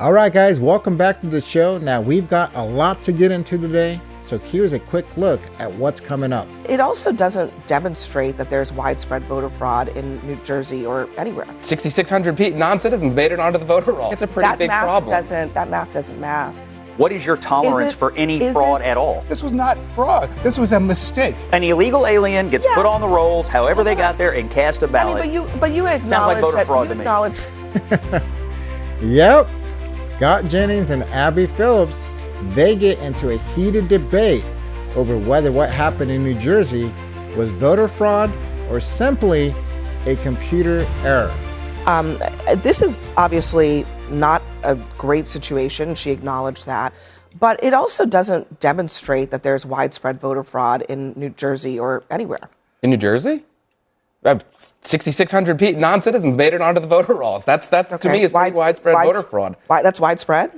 All right, guys, welcome back to the show. Now, we've got a lot to get into today, so here's a quick look at what's coming up. It also doesn't demonstrate that there's widespread voter fraud in New Jersey or anywhere. 6,600 non-citizens made it onto the voter roll. It's a pretty big problem. That math doesn't math. What is your tolerance for any fraud at all? This was not fraud. This was a mistake. An illegal alien gets put on the rolls, however they got there, and cast a ballot. I mean, but you acknowledge Sounds like voter that fraud you to me. acknowledge. Yep, Scott Jennings and Abby Phillips, they get into a heated debate over whether what happened in New Jersey was voter fraud or simply a computer error. This is obviously not a great situation. She acknowledged that. But it also doesn't demonstrate that there's widespread voter fraud in New Jersey or anywhere. In New Jersey? 6,600 non-citizens made it onto the voter rolls. That's okay. To me is pretty widespread voter fraud. That's widespread?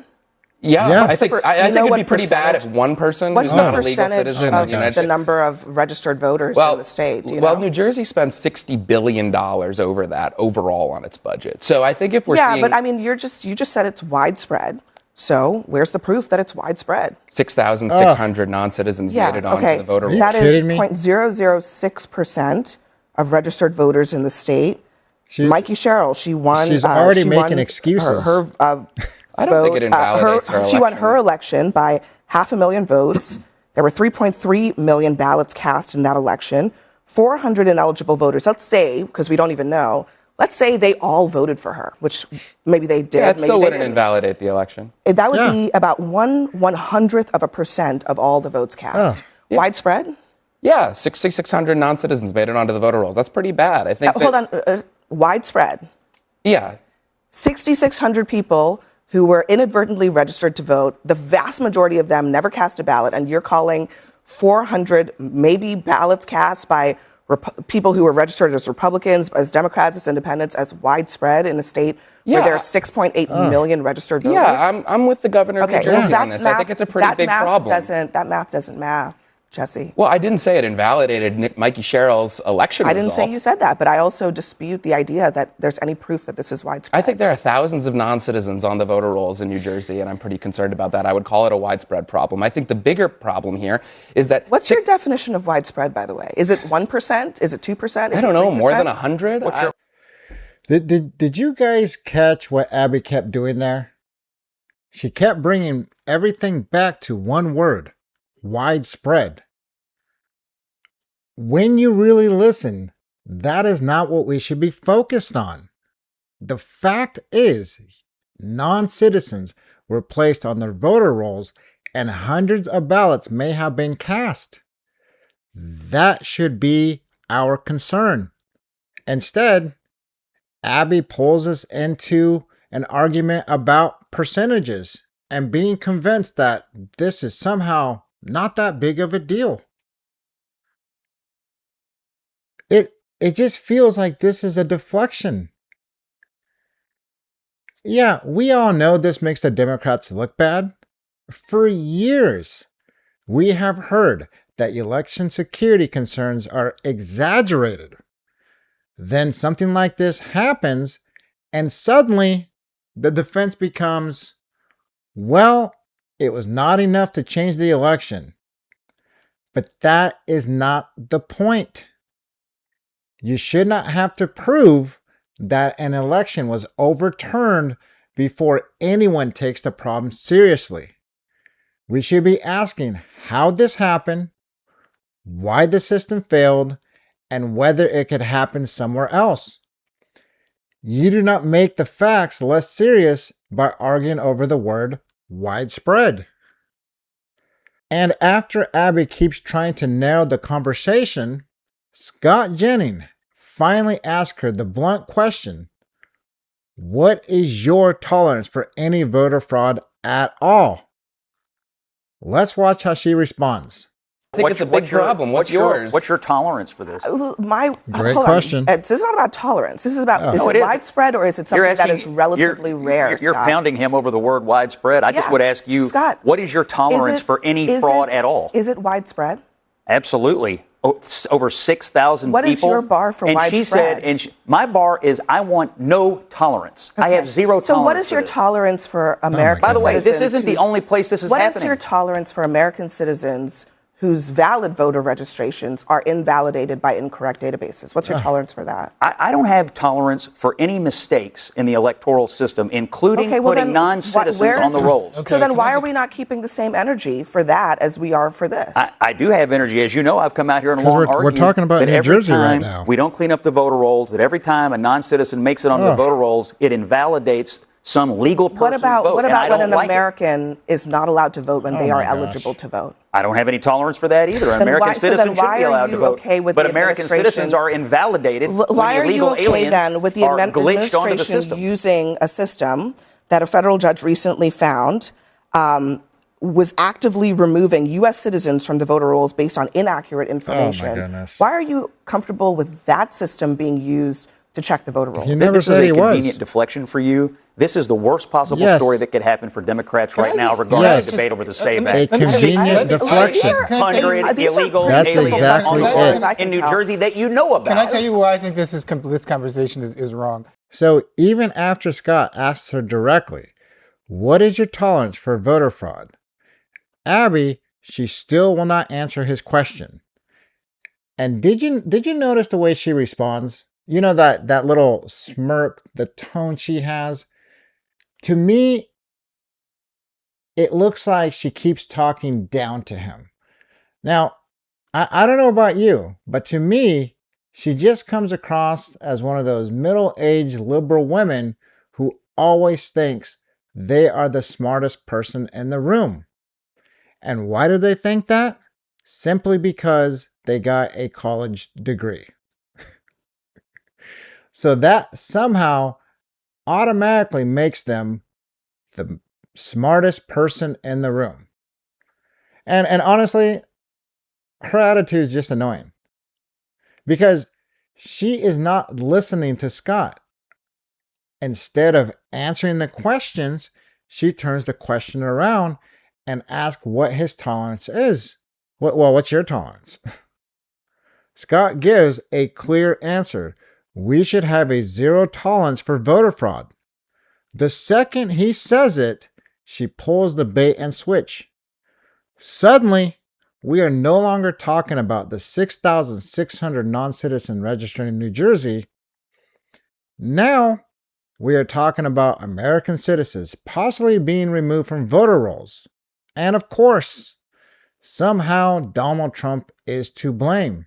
Yeah. I think it'd be pretty bad if one person who's not a legal citizen of the number of registered voters in the state? Do you know? New Jersey spends $60 billion over that overall on its budget. So I think if we're seeing... Yeah, but I mean, you just said it's widespread. So where's the proof that it's widespread? 6,600 non-citizens made it onto the voter roll. That is 0.006% of registered voters in the state. Mikey Sherrill, she won. She's already making excuses. I don't think it invalidates her election. She won her election by 500,000 votes. There were 3.3 million ballots cast in that election. 400 ineligible voters. Let's say, because we don't even know, let's say they all voted for her, which maybe they did. Yeah, it still wouldn't didn't. Invalidate the election. That would be about 1/100% of all the votes cast. Widespread? Yeah, 6,600 non-citizens made it onto the voter rolls. That's pretty bad. I think. Hold on, widespread. Yeah. 6,600 people who were inadvertently registered to vote. The vast majority of them never cast a ballot, and you're calling 400 maybe ballots cast by people who were registered as Republicans, as Democrats, as Independents, as widespread in a state where there are 6.8 million registered voters. Yeah, I'm with the governor of New Jersey on this. I think it's a pretty big problem. That math doesn't math, Jesse. Well, I didn't say it invalidated Mikey Sherrill's election result. I didn't say you said that, but I also dispute the idea that there's any proof that this is widespread. I think there are thousands of non-citizens on the voter rolls in New Jersey, and I'm pretty concerned about that. I would call it a widespread problem. I think the bigger problem here is that... What's your definition of widespread, by the way? Is it 1%? Is it 2%? I don't know, more than 100? Did you guys catch what Abby kept doing there? She kept bringing everything back to one word: widespread. When you really listen, that is not what we should be focused on. The fact is, non-citizens were placed on their voter rolls and hundreds of ballots may have been cast. That should be our concern. Instead, Abby pulls us into an argument about percentages and being convinced that this is somehow not that big of a deal. It just feels like this is a deflection. Yeah, we all know this makes the Democrats look bad. For years, we have heard that election security concerns are exaggerated. Then something like this happens, and suddenly the defense becomes, well, it was not enough to change the election. But that is not the point. You should not have to prove that an election was overturned before anyone takes the problem seriously. We should be asking how this happened, why the system failed, and whether it could happen somewhere else. You do not make the facts less serious by arguing over the word widespread. And after Abby keeps trying to narrow the conversation, Scott Jennings finally asked her the blunt question: what is your tolerance for any voter fraud at all? Let's watch how she responds. I think it's a big problem. What's yours? What's your tolerance for this? Great question. This is not about tolerance. This is about, is it widespread or is it something that is relatively rare, You're pounding him over the word widespread. I just would ask you, Scott, what is your tolerance for any fraud at all? Is it widespread? Absolutely. over 6,000 people. What is your bar for and widespread? She said, my bar is I want no tolerance. I have zero tolerance. So what is for your this. tolerance for American By the way, citizens? this isn't the only place this is happening. What is your tolerance for American citizens whose valid voter registrations are invalidated by incorrect databases? What's your tolerance for that? I don't have tolerance for any mistakes in the electoral system, including putting non-citizens on the rolls. So then why are we not keeping the same energy for that as we are for this? I do have energy. As you know, I've come out here and long argued we're talking about that New every Jersey right time now. we don't clean up the voter rolls, that every time a non-citizen makes it onto the voter rolls, it invalidates some legal person's vote. What about when an like American is not allowed to vote when they are eligible to vote? I don't have any tolerance for that either. An American citizen should be allowed to vote. But American citizens are invalidated why are when you illegal okay aliens then with the are glitched onto the administration system. using a system that a federal judge recently found was actively removing U.S. citizens from the voter rolls based on inaccurate information? Oh my goodness. Why are you comfortable with that system being used to check the voter rolls? He never This is said a he convenient was. deflection for you. This is the worst possible Yes. story that could happen for Democrats right now just- regarding Yes. the debate over the SAVE A Act. convenient deflection. 600 These are illegal That's aliens exactly on the it. rolls I can in New tell. Jersey that you know about. Can I tell you why I think this conversation is wrong? So even after Scott asks her directly, what is your tolerance for voter fraud? Abby, she still will not answer his question. And did you notice the way she responds? You know, that little smirk, the tone she has? To me, it looks like she keeps talking down to him. Now, I don't know about you, but to me, she just comes across as one of those middle-aged liberal women who always thinks they are the smartest person in the room. And why do they think that? Simply because they got a college degree. So that somehow automatically makes them the smartest person in the room. And honestly, her attitude is just annoying. Because she is not listening to Scott. Instead of answering the questions, she turns the question around and asks what his tolerance is. What's your tolerance? Scott gives a clear answer. We should have a zero tolerance for voter fraud. The second he says it, she pulls the bait and switch. Suddenly, we are no longer talking about the 6,600 non-citizen registered in New Jersey. Now, we are talking about American citizens possibly being removed from voter rolls. And of course, somehow Donald Trump is to blame.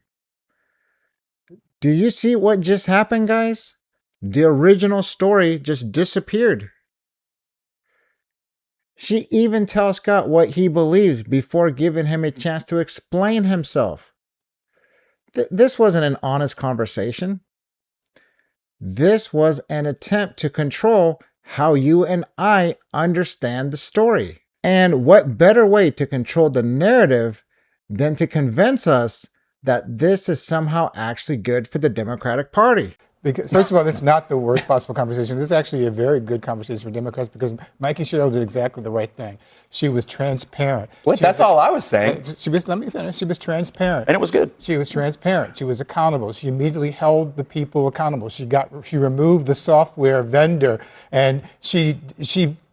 Do you see what just happened, guys? The original story just disappeared. She even tells Scott what he believes before giving him a chance to explain himself. This wasn't an honest conversation. This was an attempt to control how you and I understand the story. And what better way to control the narrative than to convince us that this is somehow actually good for the Democratic Party? Because, first of all, this is not the worst possible conversation. This is actually a very good conversation for Democrats because Mikey Sherrill did exactly the right thing. She was transparent. That's all I was saying. Let me finish. She was transparent. And it was good. She was transparent. She was accountable. She immediately held the people accountable. She removed the software vendor, and she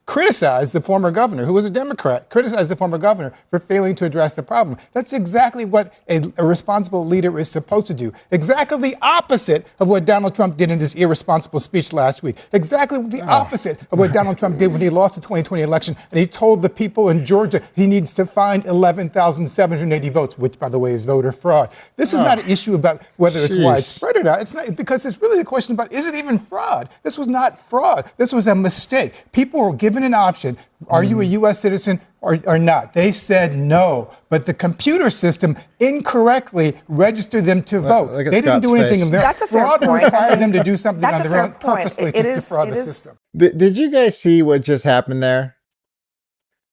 criticized the former governor, who was a Democrat, criticized the former governor for failing to address the problem. That's exactly what a responsible leader is supposed to do. Exactly the opposite of what Donald Trump did in his irresponsible speech last week. Exactly the opposite of what Donald Trump did when he lost the 2020 election. And he told the people in Georgia he needs to find 11,780 votes, which, by the way, is voter fraud. This is not an issue about whether it's widespread or not. It's not, because it's really a question about, is it even fraud? This was not fraud. This was a mistake. People were given an option. Are you a U.S. citizen or not? They said no. But the computer system incorrectly registered them to vote. Look at They didn't Scott's do anything. face. That's a fair Fraud point. required them to do something That's on a their fair own point. purposely It to is- defraud it the is- system. Did you guys see what just happened there?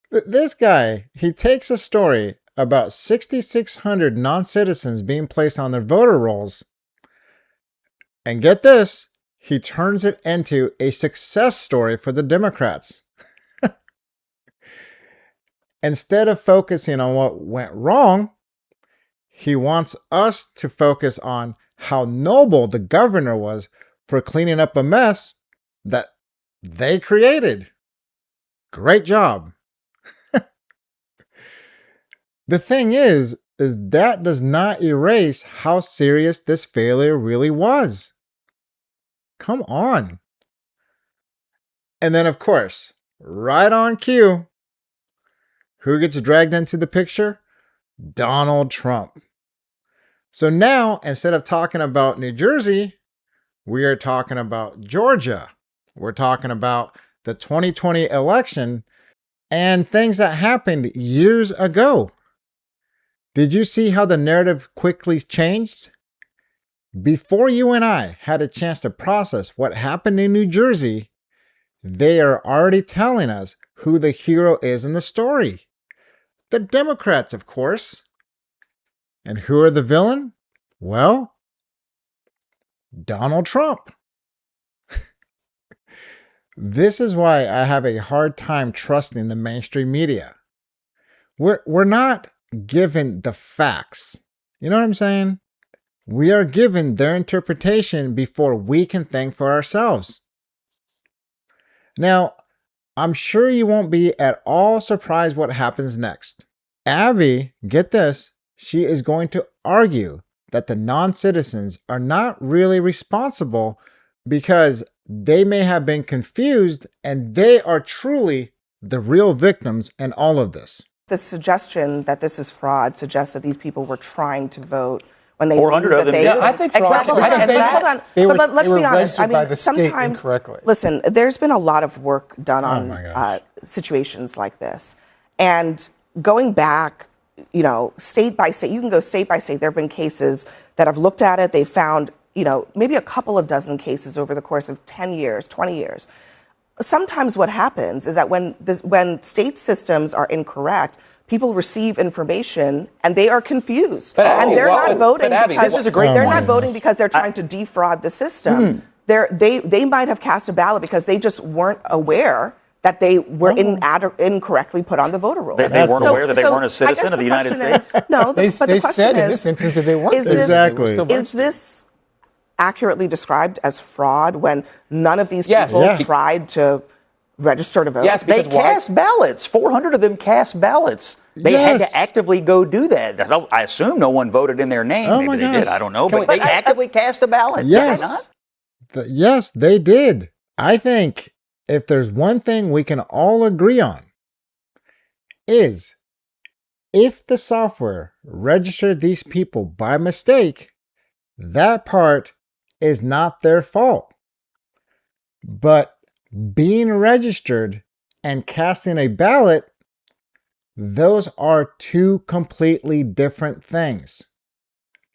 This guy, he takes a story about 6,600 non-citizens being placed on their voter rolls, and get this, he turns it into a success story for the Democrats. Instead of focusing on what went wrong, He wants us to focus on how noble the governor was for cleaning up a mess that they created. Great job. The thing is that does not erase how serious this failure really was. Come on. And then, of course, right on cue, who gets dragged into the picture? Donald Trump. So now, instead of talking about New Jersey, we are talking about Georgia. We're talking about the 2020 election and things that happened years ago. Did you see how the narrative quickly changed? Before you and I had a chance to process what happened in New Jersey, they are already telling us who the hero is in the story. The Democrats, of course. And who are the villain? Well, Donald Trump. This is why I have a hard time trusting the mainstream media. We're not given the facts. You know what I'm saying? We are given their interpretation before we can think for ourselves. Now, I'm sure you won't be at all surprised what happens next. Abby, get this, she is going to argue that the non-citizens are not really responsible because they may have been confused and they are truly the real victims in all of this. The suggestion that this is fraud suggests that these people were trying to vote when they 400 knew of that them they did. I think fraud. Exactly. Hold on. They were, But let's they were be honest. I registered by mean, the state sometimes, incorrectly. listen, there's been a lot of work done Oh my on gosh. situations like this. And going back, you know, state by state, you can go state by state. There have been cases that have looked at it. They found, you know, maybe a couple of dozen cases over the course of 10 years, 20 years. Sometimes what happens is that when state systems are incorrect, people receive information and they are confused. But and Abby, they're well, not voting but Abby, because this is a great they're point. not voting because they're trying to defraud the system. They might have cast a ballot because they just weren't aware that they were incorrectly put on the voter roll. They weren't aware that they weren't a citizen of the United States? No, They but the question said in is, this instance that they weren't is citizens. this, They were Exactly. still is registered. this accurately described as fraud when none of these Yes. people Yeah. tried to register to vote? Yes, They because why? cast ballots. 400 of them cast ballots. They had Yes. to actively go do that. I assume no one voted in their name. Oh Maybe my they did. gosh. I don't know. Can But we- they actively cast a ballot. Yes. Did they not? Yes, they did. I think if there's one thing we can all agree on is if the software registered these people by mistake, that part is not their fault. But being registered and casting a ballot, those are two completely different things.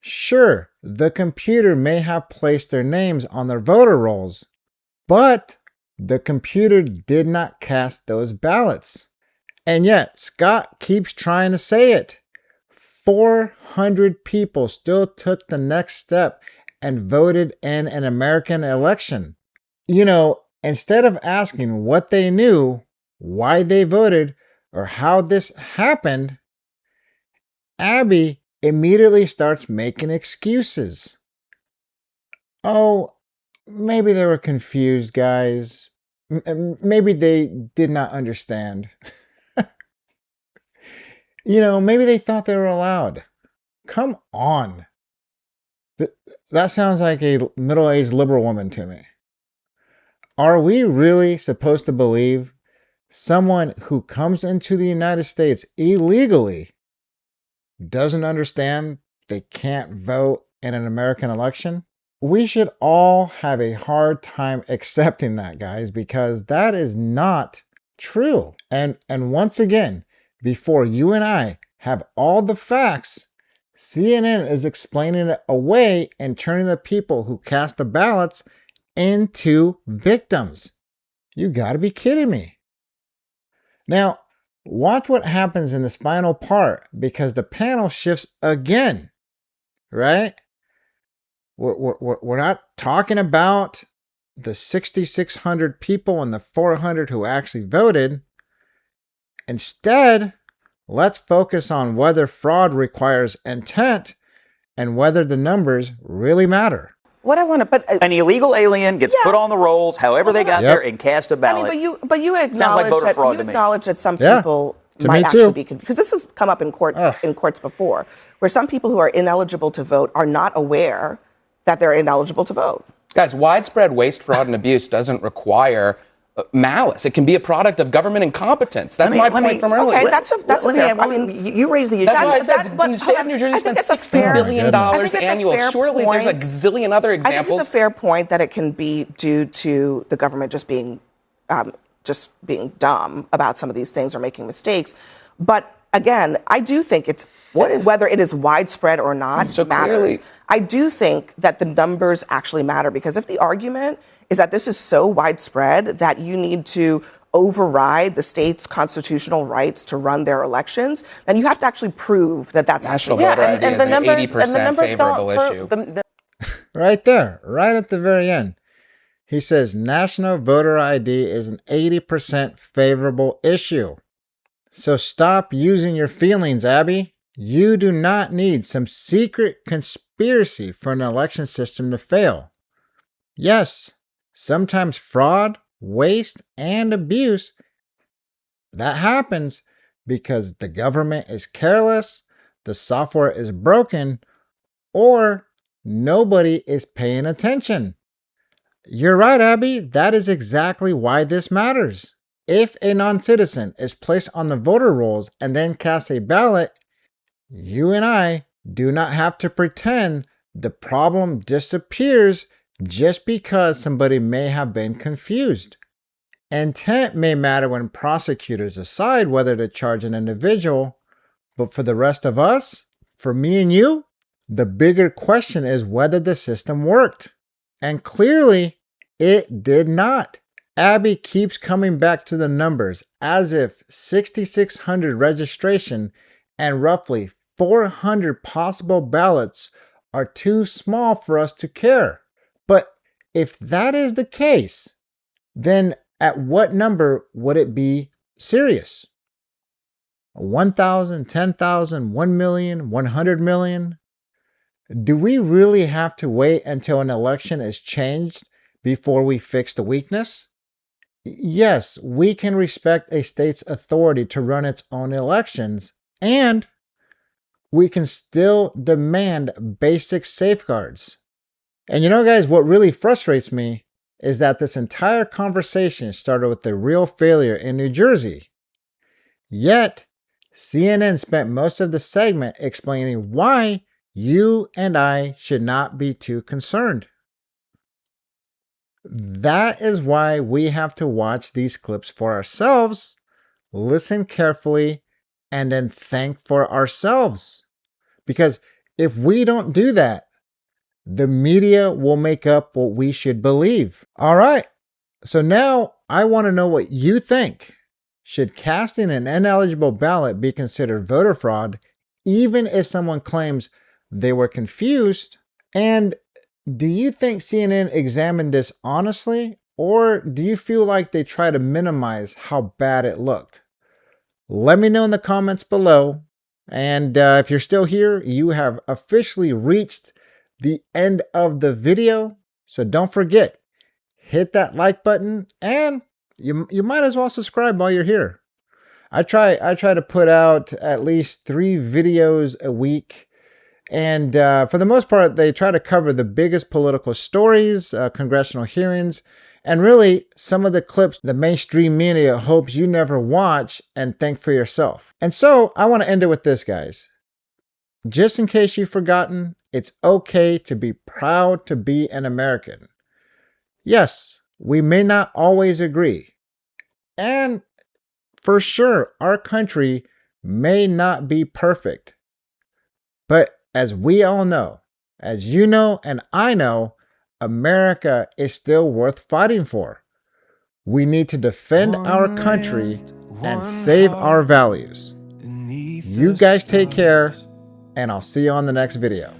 Sure, the computer may have placed their names on their voter rolls, but the computer did not cast those ballots. And yet, Scott keeps trying to say it. 400 people still took the next step and voted in an American election. You know, instead of asking what they knew, why they voted, or how this happened, Abby immediately starts making excuses. Oh, maybe they were confused, guys. Maybe they did not understand. You know, maybe they thought they were allowed. Come on. That sounds like a middle-aged liberal woman to me. Are we really supposed to believe someone who comes into the United States illegally doesn't understand they can't vote in an American election? We should all have a hard time accepting that, guys, because that is not true. And once again, before you and I have all the facts, CNN is explaining it away and turning the people who cast the ballots into victims. You gotta be kidding me. Now, watch what happens in this final part because the panel shifts again, right? We're not talking about the 6,600 people and the 400 who actually voted. Instead, Let's focus on whether fraud requires intent and whether the numbers really matter. What I want to, but an illegal alien gets put on the rolls, however they got there, and cast a ballot. I mean, but you Sounds like voter fraud to me. acknowledge that some people might actually be confused, because this has come up in courts before, where some people who are ineligible to vote are not aware that they're ineligible to vote. Guys, widespread waste, fraud, and abuse doesn't require malice. It can be a product of government incompetence. That's my point from earlier. Okay, that's a fair point. I mean, you raised the issue. That's why I said the state of New Jersey spends $60 billion annual. Surely there's a gazillion other examples. I think it's a fair point that it can be due to the government just being dumb about some of these things or making mistakes. But again, I do think it's whether it is widespread or not matters. Clearly, I do think that the numbers actually matter, because if the argument is that this is so widespread that you need to override the state's constitutional rights to run their elections, then you have to actually prove that that's national voter ID is an 80% favorable issue. Right there, right at the very end. He says national voter ID is an 80% favorable issue. So stop using your feelings, Abby. You do not need some secret conspiracy for an election system to fail. Yes, sometimes fraud, waste, and abuse, that happens because the government is careless, the software is broken, or nobody is paying attention. You're right, Abby. That is exactly why this matters. If a non-citizen is placed on the voter rolls and then casts a ballot, you and I do not have to pretend the problem disappears just because somebody may have been confused. Intent may matter when prosecutors decide whether to charge an individual, but for the rest of us, for me and you, the bigger question is whether the system worked. And clearly, it did not. Abby keeps coming back to the numbers as if 6,600 registration and roughly 400 possible ballots are too small for us to care. But if that is the case, then at what number would it be serious? 1,000, 10,000, 1 million, 100 million? Do we really have to wait until an election is changed before we fix the weakness? Yes, we can respect a state's authority to run its own elections, and we can still demand basic safeguards. And you know, guys, what really frustrates me is that this entire conversation started with the real failure in New Jersey. Yet, CNN spent most of the segment explaining why you and I should not be too concerned. That is why we have to watch these clips for ourselves, listen carefully, and then think for ourselves. Because if we don't do that, the media will make up what we should believe. All right, so now I want to know what you think. Should casting an ineligible ballot be considered voter fraud, even if someone claims they were confused? And do you think CNN examined this honestly, or do you feel like they try to minimize how bad it looked? Let me know in the comments below. And if you're still here, you have officially reached the end of the video. So don't forget, hit that like button, and you might as well subscribe while you're here. I try to put out at least 3 videos a week. And for the most part, they try to cover the biggest political stories, congressional hearings, and really some of the clips the mainstream media hopes you never watch and think for yourself. And so I want to end it with this, guys. Just in case you've forgotten, it's okay to be proud to be an American. Yes, we may not always agree. And for sure, our country may not be perfect. But as we all know, as you know and I know, America is still worth fighting for. We need to defend our country and save our values. You guys take care, and I'll see you on the next video.